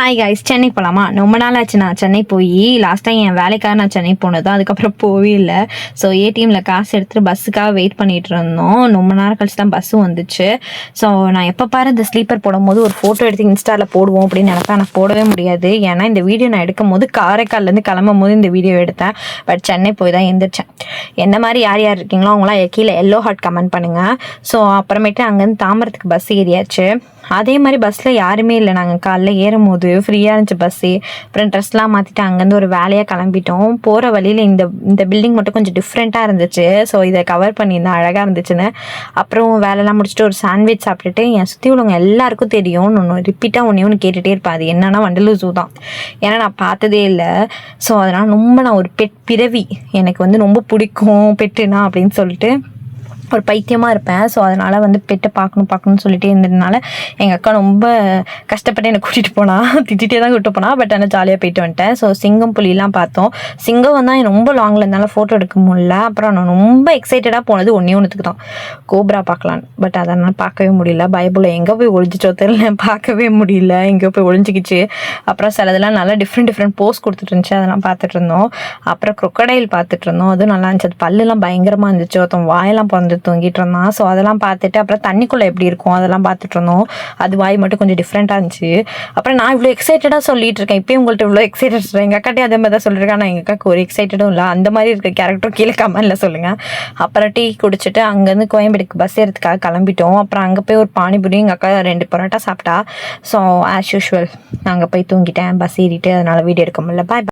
Hi guys, Chennai போகலாமா? ரொம்ப நாள் ஆச்சு நான் சென்னை போய். லாஸ்ட் டைம் என் வேலைக்காக நான் சென்னை போனது, அதுக்கப்புறம் போவே இல்லை. ஸோ ஏடிஎம்மில் காசு எடுத்துகிட்டு பஸ்ஸுக்காக வெயிட் பண்ணிகிட்டு இருந்தோம். ரொம்ப நேரம் கழிச்சு தான் பஸ்ஸும் வந்துச்சு. ஸோ நான் எப்போ பாரு இந்த ஸ்லீப்பர் போடும்போது ஒரு ஃபோட்டோ எடுத்து இன்ஸ்டாவில் போடுவோம் அப்படின்னு நினைப்பேன். ஆனால் போடவே முடியாது. ஏன்னா இந்த வீடியோ நான் எடுக்கும் போது காரைக்கால்லேருந்து கிளம்பும் போது இந்த வீடியோ எடுத்தேன். பட் சென்னை போய் தான் எழுந்திரிச்சேன். என்ன மாதிரி யார் யார் இருக்கீங்களோ அவங்களாம் கீழே எல்லோ ஹார்ட் கமெண்ட் பண்ணுங்கள். ஸோ அப்புறமேட்டு அங்கேருந்து தாம்பரத்துக்கு பஸ் ஏறியாச்சு. அதே மாதிரி பஸ்ஸில் யாருமே இல்லை. நாங்கள் காலைல ஏறும் போது ஃப்ரீயாக இருந்துச்சு பஸ்ஸு. அப்புறம் ட்ரெஸ்லாம் மாற்றிட்டு அங்கேருந்து ஒரு வேலையாக கிளம்பிட்டோம். போகிற வழியில் இந்த பில்டிங் மட்டும் கொஞ்சம் டிஃப்ரெண்ட்டாக இருந்துச்சு. ஸோ இதை கவர் பண்ணியிருந்தேன், அழகாக இருந்துச்சுன்னு. அப்புறம் வேலைலாம் முடிச்சுட்டு ஒரு சாண்ட்விச் சாப்பிட்டுட்டு என் சுற்றி உள்ளவங்க எல்லாருக்கும் தெரியும். ஒன்று ரிப்பீட்டாக ஒன்று கேட்டுகிட்டே இருப்பேன். அது என்னன்னா வண்டலூர் ஜூ தான். ஏன்னா நான் பார்த்ததே இல்லை. ஸோ அதனால் ரொம்ப நான் ஒரு பெட் பிறவி, எனக்கு ரொம்ப பிடிக்கும் பெட்டுனா அப்படின்னு சொல்லிட்டு ஒரு பைத்தியமாக இருப்பேன். ஸோ அதனால் பெட்டை பார்க்கணும்னு சொல்லிட்டே இருந்ததுனால எங்கள் அக்கா ரொம்ப கஷ்டப்பட்டு என்னை கூட்டிகிட்டு போனால், திட்டிகிட்டே தான் கூப்பிட்டு போனால். பட் ஆனால் ஜாலியாக போயிட்டு வந்துட்டேன். ஸோ சிங்கம் புலிலாம் பார்த்தோம். சிங்கம் தான் ரொம்ப லாங்கில் இருந்தாலும் ஃபோட்டோ எடுக்க முடியல. அப்புறம் நான் ரொம்ப எக்ஸைட்டடாக போனது ஒன்றுத்துக்கு தான், கோப்ரா பார்க்கலான்னு. பட் அதனால் பார்க்கவே முடியல. பைபிள் எங்கே போய் ஒழிஞ்சிச்சோ தெரியல, பார்க்கவே முடியல, எங்கே போய் ஒழிஞ்சிக்கிச்சு. அப்புறம் சிலதெல்லாம் நல்லா டிஃப்ரெண்ட் போஸ் கொடுத்துட்டு இருந்துச்சு, அதெல்லாம் பார்த்துட்டு இருந்தோம். அப்புறம் க்ரொக்கடைல் பார்த்துட்டு இருந்தோம். அதுவும் நல்லா இருந்துச்சு. அது பல்லுலாம் பயங்கரமாக இருந்துச்சு. ஒருத்தன் வாயெல்லாம் பிறந்து தூங்கிட்டு இருந்தான். ஸோ அதெல்லாம் பார்த்துட்டு அப்புறம் தண்ணிக்குள்ளே எப்படி இருக்கும் அதெல்லாம் பார்த்துட்டு இருந்தோம். அது வாய் மட்டும் கொஞ்சம் டிஃப்ரெண்ட்டாக இருந்துச்சு. அப்புறம் நான் இவ்வளோ எக்ஸைட்டடாக சொல்லிட்டு இருக்கேன், இப்போயும் உங்கள்கிட்ட இவ்வளோ எக்ஸைட்டட். எங்கள் அக்காட்டே அதே மாதிரி தான் சொல்லியிருக்கேன். ஆனால் எங்கள் அக்காக்கு ஒரு எக்ஸைட்டடும் இல்லை. அந்த மாதிரி இருக்க கேரக்டரும் கீழே கமெண்ட்ல சொல்லுங்கள். அப்புறம் டீ குடிச்சிட்டு அங்கேருந்து கோயம்பேடுக்கு பஸ் ஏறதுக்காக கிளம்பிட்டோம். அப்புறம் அங்கே போய் ஒரு பானிபூரி, எங்கள் அக்கா 2 பரோட்டா சாப்பிட்டா. ஸோ ஆஸ் யூஷுவல் நான் அங்கே போய் தூங்கிட்டேன் பஸ் ஏறிட்டு. அதனால் வீடியோ எடுக்க முடியல. பாய்.